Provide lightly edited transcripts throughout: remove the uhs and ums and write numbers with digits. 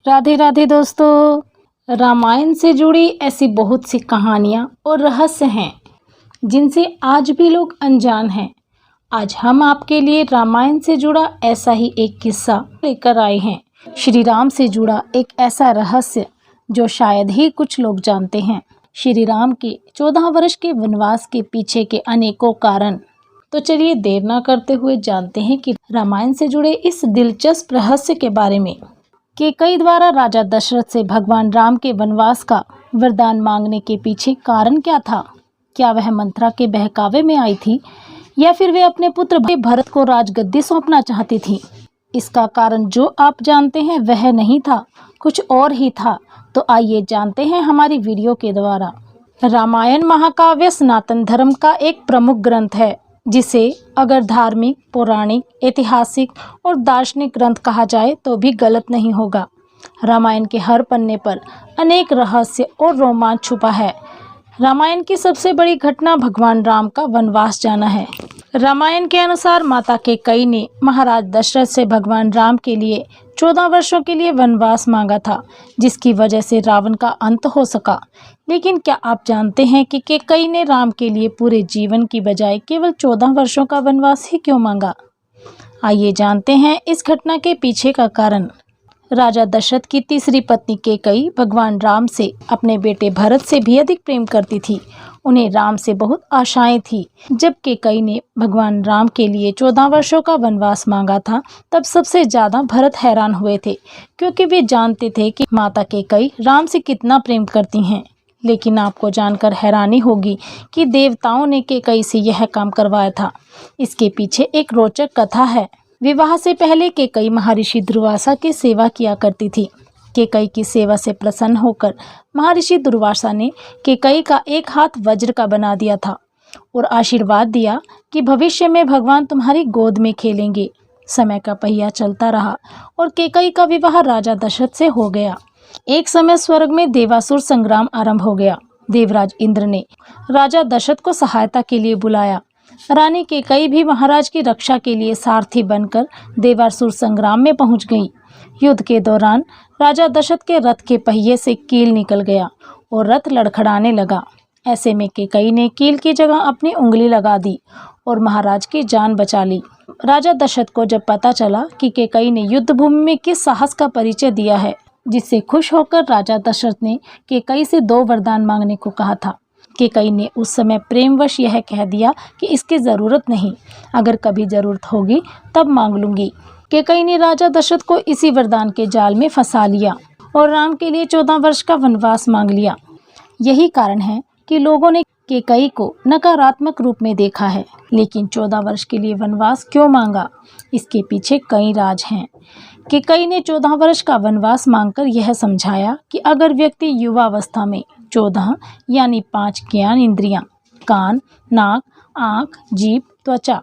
राधे राधे दोस्तों। रामायण से जुड़ी ऐसी बहुत सी कहानियाँ और रहस्य हैं जिनसे आज भी लोग अनजान हैं। आज हम आपके लिए रामायण से जुड़ा ऐसा ही एक किस्सा लेकर आए हैं। श्री राम से जुड़ा एक ऐसा रहस्य जो शायद ही कुछ लोग जानते हैं। श्री राम के 14 वर्ष के वनवास के पीछे के अनेकों कारण। तो चलिए देर न करते हुए जानते हैं कि रामायण से जुड़े इस दिलचस्प रहस्य के बारे में। कैकेयी द्वारा राजा दशरथ से भगवान राम के वनवास का वरदान मांगने के पीछे कारण क्या था? क्या वह मंत्रा के बहकावे में आई थी या फिर वे अपने पुत्र भरत को राजगद्दी सौंपना चाहती थी? इसका कारण जो आप जानते हैं वह नहीं था, कुछ और ही था। तो आइए जानते हैं हमारी वीडियो के द्वारा। रामायण महाकाव्य सनातन धर्म का एक प्रमुख ग्रंथ है, जिसे अगर धार्मिक, पौराणिक, ऐतिहासिक और दार्शनिक ग्रंथ कहा जाए तो भी गलत नहीं होगा। रामायण के हर पन्ने पर अनेक रहस्य और रोमांच छुपा है। रामायण की सबसे बड़ी घटना भगवान राम का वनवास जाना है। रामायण के अनुसार माता कैकेयी ने महाराज दशरथ से भगवान राम के लिए 14 वर्षों के लिए वनवास मांगा था, जिसकी वजह से रावण का अंत हो सका। लेकिन क्या आप जानते हैं कि कैकेयी ने राम के लिए पूरे जीवन की बजाय केवल 14 वर्षों का वनवास ही क्यों मांगा? आइए जानते हैं इस घटना के पीछे का कारण। राजा दशरथ की तीसरी पत्नी कैकेयी भगवान राम से अपने बेटे भरत से भी अधिक प्रेम करती थी। उन्हें राम से बहुत आशाएं थी। जब कैकेयी ने भगवान राम के लिए 14 वर्षों का वनवास मांगा था, तब सबसे ज्यादा भरत हैरान हुए थे, क्योंकि वे जानते थे कि माता कैकेयी राम से कितना प्रेम करती हैं। लेकिन आपको जानकर हैरानी होगी कि देवताओं ने कैकेयी से यह काम करवाया था। इसके पीछे एक रोचक कथा है। विवाह से पहले कैकेयी महर्षि दुर्वासा की सेवा किया करती थी। कैकेयी की सेवा से प्रसन्न होकर महर्षि दुर्वासा ने कैकेयी का एक हाथ वज्र का बना दिया था और आशीर्वाद दिया कि भविष्य में भगवान तुम्हारी गोद में खेलेंगे। समय का पहिया चलता रहा और कैकेयी का विवाह राजा दशरथ से हो गया। एक समय स्वर्ग में देवासुर संग्राम आरंभ हो गया। देवराज इंद्र ने राजा दशरथ को सहायता के लिए बुलाया। रानी कैकेयी भी महाराज की रक्षा के लिए सारथी बनकर देवासुर संग्राम में पहुंच गई। युद्ध के दौरान राजा दशरथ के रथ के पहिए से कील निकल गया और रथ लड़खड़ाने लगा। ऐसे में कैकेयी ने कील की जगह अपनी उंगली लगा दी और महाराज की जान बचा ली। राजा दशरथ को जब पता चला कि कैकेयी ने युद्ध भूमि में किस साहस का परिचय दिया है, जिससे खुश होकर राजा दशरथ ने कैकेयी से 2 वरदान मांगने को कहा था। कैकेयी ने उस समय प्रेमवश यह कह दिया कि इसकी ज़रूरत नहीं, अगर कभी ज़रूरत होगी तब मांग लूँगी। कैकेयी ने राजा दशरथ को इसी वरदान के जाल में फंसा लिया और राम के लिए 14 वर्ष का वनवास मांग लिया। यही कारण है कि लोगों ने कैकेयी को नकारात्मक रूप में देखा है। लेकिन 14 वर्ष के लिए वनवास क्यों मांगा? इसके पीछे कई राज हैं। कैकेयी ने 14 वर्ष का वनवास मांगकर यह समझाया कि अगर व्यक्ति युवावस्था में 14 यानी 5 ज्ञान इंद्रियां, कान, नाक, आँख, जीभ, त्वचा,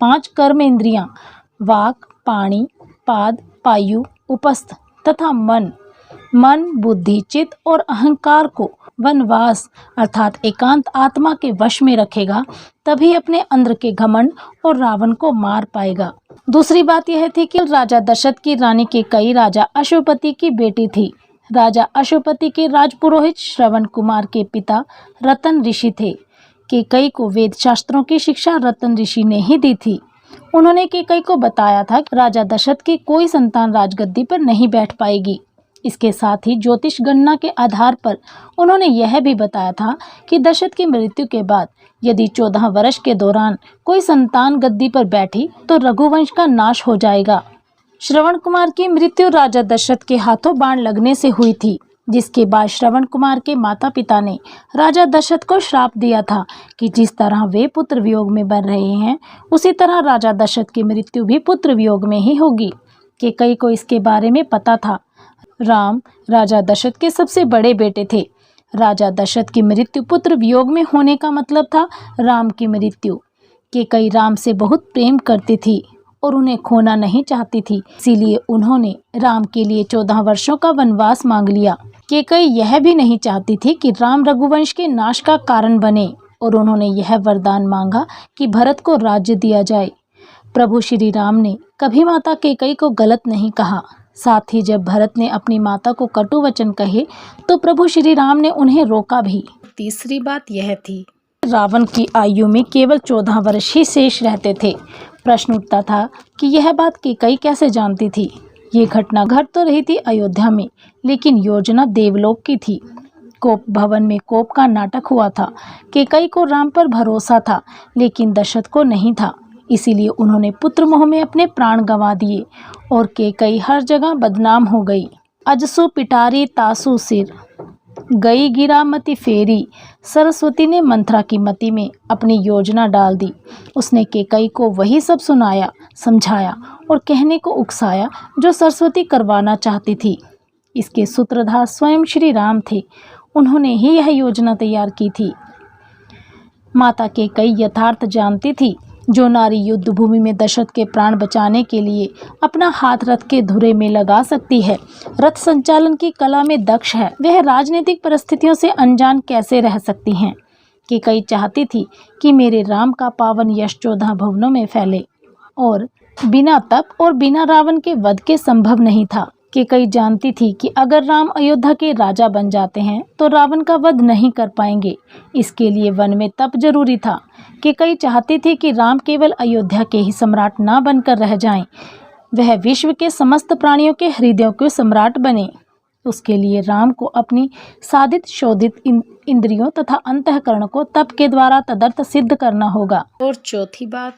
5 कर्म इंद्रियां, वाक, पाणी, पाद, पायु, उपस्थ तथा मन, बुद्धि, चित्त और अहंकार को वनवास अर्थात एकांत आत्मा के वश में रखेगा, तभी अपने अंदर के घमंड और रावण को मार पाएगा। दूसरी बात यह थी कि राजा दशरथ की रानी कैकेयी राजा अश्वपति की बेटी थी। राजा अश्वपति के राजपुरोहित श्रवण कुमार के पिता रतन ऋषि थे। कैकेयी को वेद शास्त्रों की शिक्षा रतन ऋषि ने ही दी थी। उन्होंने कैकेयी को बताया था कि राजा दशरथ की कोई संतान राजगद्दी पर नहीं बैठ पाएगी। इसके साथ ही ज्योतिष गणना के आधार पर उन्होंने यह भी बताया था कि दशरथ की मृत्यु के बाद यदि 14 वर्ष के दौरान कोई संतान गद्दी पर बैठी तो रघुवंश का नाश हो जाएगा। श्रवण कुमार की मृत्यु राजा दशरथ के हाथों बाण लगने से हुई थी, जिसके बाद श्रवण कुमार के माता पिता ने राजा दशरथ को श्राप दिया था कि जिस तरह वे पुत्र वियोग में मर रहे हैं, उसी तरह राजा दशरथ की मृत्यु भी पुत्र वियोग में ही होगी। कैकेयी को इसके बारे में पता था। राम राजा दशरथ के सबसे बड़े बेटे थे। राजा दशरथ की मृत्यु पुत्र वियोग में होने का मतलब था राम की मृत्यु। कैकेयी राम से बहुत प्रेम करती थी और उन्हें खोना नहीं चाहती थी, इसीलिए उन्होंने राम के लिए 14 वर्षों का वनवास मांग लिया। कैकेयी यह भी नहीं चाहती थी कि राम रघुवंश के नाश का कारण बने और उन्होंने यह वरदान मांगा कि भरत को राज्य दिया जाए। प्रभु श्री राम ने कभी माता कैकेयी को गलत नहीं कहा। साथ ही जब भरत ने अपनी माता को कटु वचन कहे तो प्रभु श्री राम ने उन्हें रोका भी। तीसरी बात यह थी, रावण की आयु में केवल 14 वर्ष ही शेष रहते थे। प्रश्न उठता था कि यह बात कैकई कैसे जानती थी। ये घटना घट तो रही थी अयोध्या में, लेकिन योजना देवलोक की थी। कोप भवन में कोप का नाटक हुआ था। कैकई को राम पर भरोसा था, लेकिन दशरथ को नहीं था। इसीलिए उन्होंने पुत्र मोह में अपने प्राण गंवा दिए और कैकई हर जगह बदनाम हो गई। अजसु पिटारी तासु सिर, गई गिरा मति फेरी। सरस्वती ने मंथरा की मति में अपनी योजना डाल दी। उसने कैकई को वही सब सुनाया, समझाया और कहने को उकसाया जो सरस्वती करवाना चाहती थी। इसके सूत्रधार स्वयं श्री राम थे। उन्होंने ही यह योजना तैयार की थी। माता कैकई यथार्थ जानती थी, जो नारी युद्ध भूमि में दशरथ के प्राण बचाने के लिए अपना हाथ रथ के धुरे में लगा सकती है, रथ संचालन की कला में दक्ष है, वह राजनीतिक परिस्थितियों से अनजान कैसे रह सकती हैं। कैकई चाहती थी कि मेरे राम का पावन यश 14 भुवनों में फैले और बिना तप और बिना रावण के वध के संभव नहीं था। कैकई जानती थी कि अगर राम अयोध्या के राजा बन जाते हैं तो रावण का वध नहीं कर पाएंगे। इसके लिए वन में तप जरूरी था। कैकई चाहती थी कि राम केवल अयोध्या के ही सम्राट ना बनकर रह जाएं, वह विश्व के समस्त प्राणियों के हृदयों के सम्राट बने। उसके लिए राम को अपनी साधित शोधित इंद्रियों तथा अंतःकरण को तप के द्वारा तदर्थ सिद्ध करना होगा। और चौथी बात,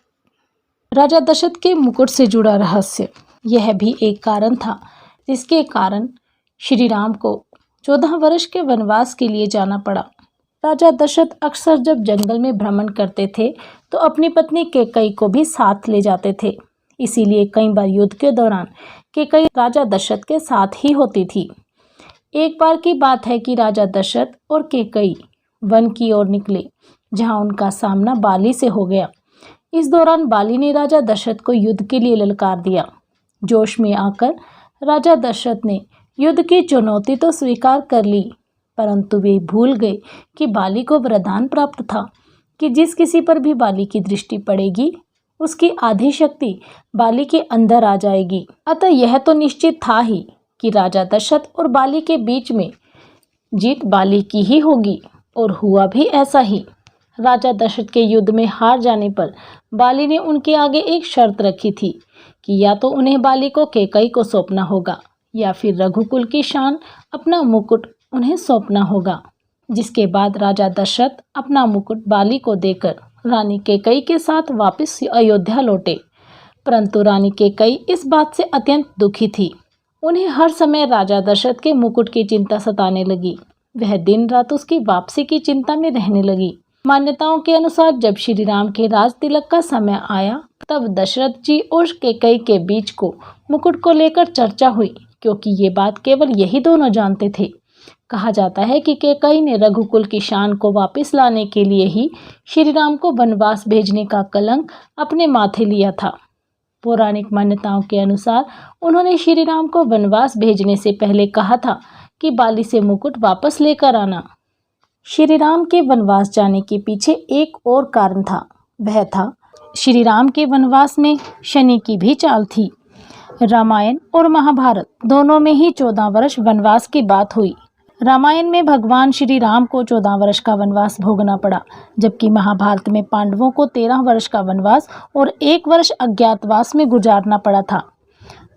राजा दशरथ के मुकुट से जुड़ा रहस्य। यह भी एक कारण था जिसके कारण श्री राम को 14 वर्ष के वनवास के लिए जाना पड़ा। राजा दशरथ अक्सर जब जंगल में भ्रमण करते थे तो अपनी पत्नी कैकई को भी साथ ले जाते थे। इसीलिए कई बार युद्ध के दौरान कैकई राजा दशरथ के साथ ही होती थी। एक बार की बात है कि राजा दशरथ और कैकई वन की ओर निकले, जहां उनका सामना बाली से हो गया। इस दौरान बाली ने राजा दशरथ को युद्ध के लिए ललकार दिया। जोश में आकर राजा दशरथ ने युद्ध की चुनौती तो स्वीकार कर ली, परंतु वे भूल गए कि बाली को वरदान प्राप्त था कि जिस किसी पर भी बाली की दृष्टि पड़ेगी उसकी आधी शक्ति बाली के अंदर आ जाएगी। अतः यह तो निश्चित था ही कि राजा दशरथ और बाली के बीच में जीत बाली की ही होगी, और हुआ भी ऐसा ही। राजा दशरथ के युद्ध में हार जाने पर बाली ने उनके आगे एक शर्त रखी थी कि या तो उन्हें बाली को कैकई को सौंपना होगा या फिर रघुकुल की शान अपना मुकुट उन्हें सौंपना होगा। जिसके बाद राजा दशरथ अपना मुकुट बाली को देकर रानी कैकई के साथ वापस अयोध्या लौटे। परंतु रानी कैकई इस बात से अत्यंत दुखी थी। उन्हें हर समय राजा दशरथ के मुकुट की चिंता सताने लगी। वह दिन रात उसकी वापसी की चिंता में रहने लगी। मान्यताओं के अनुसार जब श्री राम के राज तिलक का समय आया तब दशरथ जी और कैकई के बीच को मुकुट को लेकर चर्चा हुई, क्योंकि ये बात केवल यही दोनों जानते थे। कहा जाता है कि कैकई ने रघुकुल की शान को वापस लाने के लिए ही श्री राम को वनवास भेजने का कलंक अपने माथे लिया था। पौराणिक मान्यताओं के अनुसार उन्होंने श्री राम को वनवास भेजने से पहले कहा था कि बाली से मुकुट वापस लेकर आना। श्री राम के वनवास जाने के पीछे एक और कारण था। वह था श्री राम के वनवास में शनि की भी चाल थी। रामायण और महाभारत दोनों में ही 14 वर्ष वनवास की बात हुई। रामायण में भगवान श्री राम को 14 वर्ष का वनवास भोगना पड़ा, जबकि महाभारत में पांडवों को 13 वर्ष का वनवास और 1 वर्ष अज्ञातवास में गुजारना पड़ा था।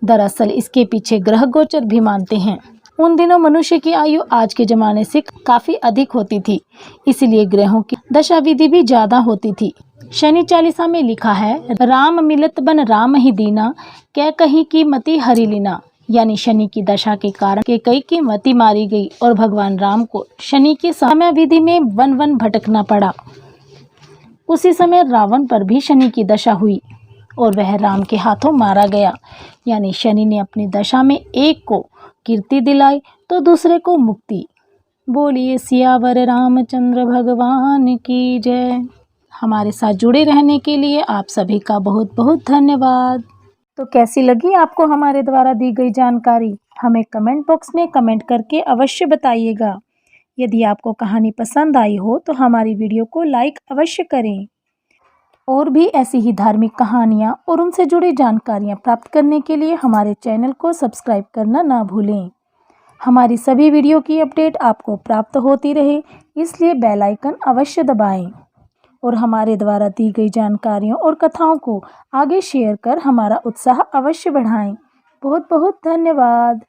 दरअसल इसके पीछे ग्रह गोचर भी मानते हैं। उन दिनों मनुष्य की आयु आज के जमाने से काफी अधिक होती थी, इसलिए ग्रहों की दशा विधि भी ज्यादा होती थी। शनि चालीसा में लिखा है, राम मिलत बन राम ही दीना, कै कहीं की मति हरि लीना। यानी शनि की दशा के कारण कैकई की मति मारी गई और भगवान राम को शनि की समय विधि में वन वन भटकना पड़ा। उसी समय रावण पर भी शनि की दशा हुई और वह राम के हाथों मारा गया। यानी शनि ने अपनी दशा में एक को कीर्ति दिलाई तो दूसरे को मुक्ति। बोलिए सियावर रामचंद्र भगवान की जय। हमारे साथ जुड़े रहने के लिए आप सभी का बहुत बहुत धन्यवाद। तो कैसी लगी आपको हमारे द्वारा दी गई जानकारी, हमें कमेंट बॉक्स में कमेंट करके अवश्य बताइएगा। यदि आपको कहानी पसंद आई हो तो हमारी वीडियो को लाइक अवश्य करें। और भी ऐसी ही धार्मिक कहानियाँ और उनसे जुड़ी जानकारियाँ प्राप्त करने के लिए हमारे चैनल को सब्सक्राइब करना ना भूलें। हमारी सभी वीडियो की अपडेट आपको प्राप्त होती रहे, इसलिए बेल आइकन अवश्य दबाएं और हमारे द्वारा दी गई जानकारियों और कथाओं को आगे शेयर कर हमारा उत्साह अवश्य बढ़ाएं। बहुत बहुत धन्यवाद।